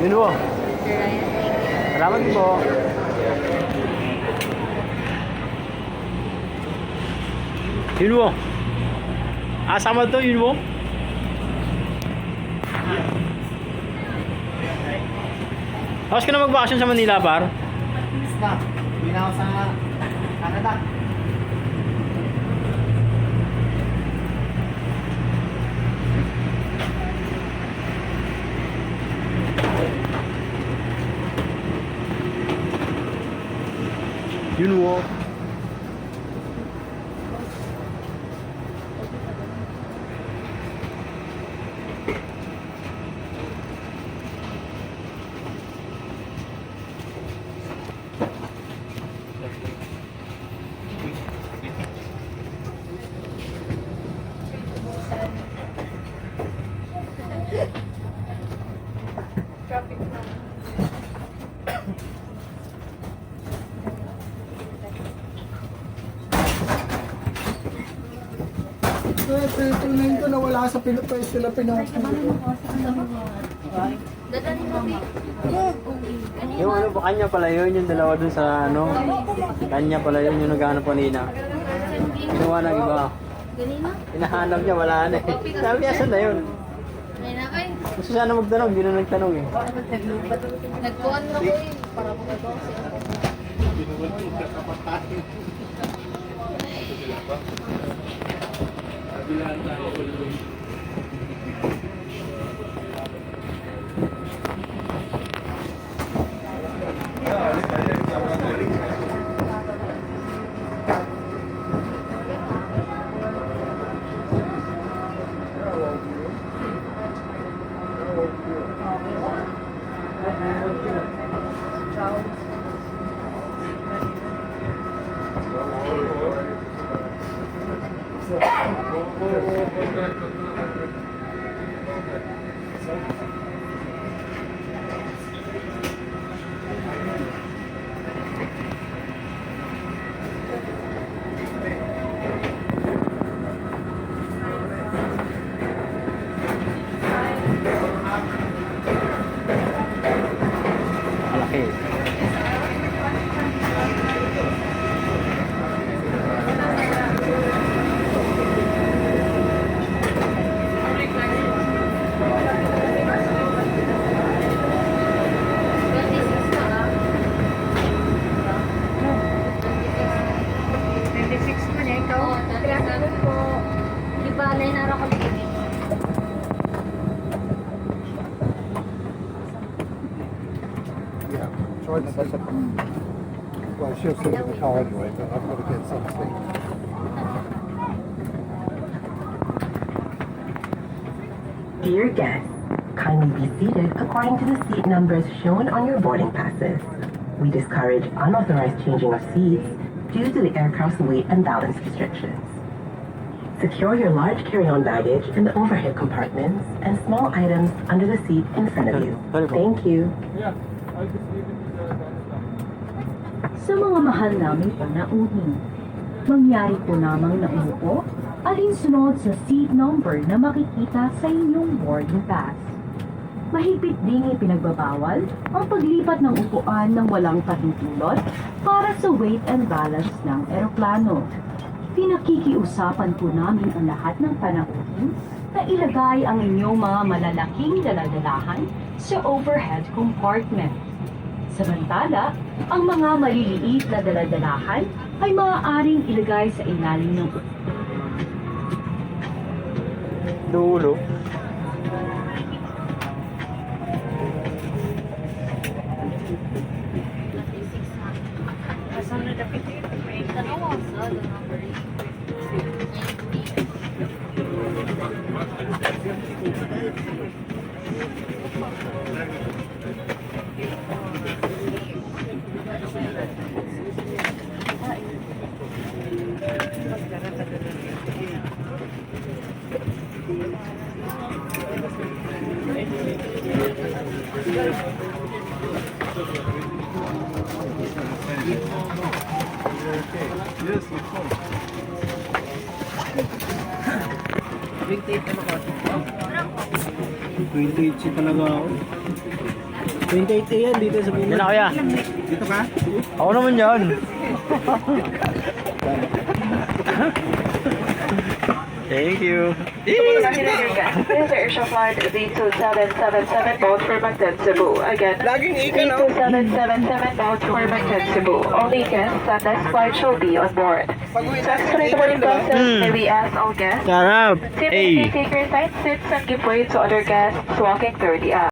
Yun po. Sir Ryan, thank you. Salamat po. Yun po. Sama to, yun po. Tapos ka na mag-vacation sa Manila, par? Miss na. Uwi na ako sa Canada. Yun po. Tuloy ko na wala sa Pilipinas sila pinakapulo. Dadalhin mo, babe. Yung ano pa, kanya pala yun, yung dalawa dun sa ano. Kanya pala yun, yung naghahanap kanina. Kinuha ng iba. Ganina? Hinahanap niya, wala na eh. Sabi niya, saan na yun? Ganina, ay. Gusto sana magtanong, hindi na nagtanong eh. Nagkuhan na ko eh. Para po ito. Malaki. Tried to set up. Well, she'll sit in the car anyway, but I've got to get something. Dear guests, kindly be seated according to the seat numbers shown on your boarding passes. We discourage unauthorized changing of seats due to the aircraft's weight and balance restrictions. Secure your large carry-on baggage in the overhead compartments and small items under the seat in front of you. Thank you. Sa mga mahal naming panauhin, mangyari po namang nauupo alinsunod sa seat number na makikita sa inyong boarding pass. Mahigpit ding ipinagbabawal ang paglipat ng upuan ng walang pahintulot para sa weight and balance ng eroplano. Pinakikiusapan po namin ang lahat ng panauhin na ilagay ang inyong mga malalaking daladalahan sa overhead compartment. Samantala, ang mga maliliit na daladalahan ay maaaring ilagay sa ilalim ng Dulo. Yes, it's fun. Big tape ano ka? 28 talaga ako. 28A yan dito sa Yan Puno. na kuya. Dito ka? Ako naman yan. Thank you. This is Asia Flight Z2777 bound for Mactan, Cebu. Again, Laging ika, no? Z2777 bound for Mactan, Cebu. Only guests on next flight shall be on board. Thanks for the boarding process. May we ask all guests? Sarap. Typically take your side seats and give way to other guests walking through the aisle.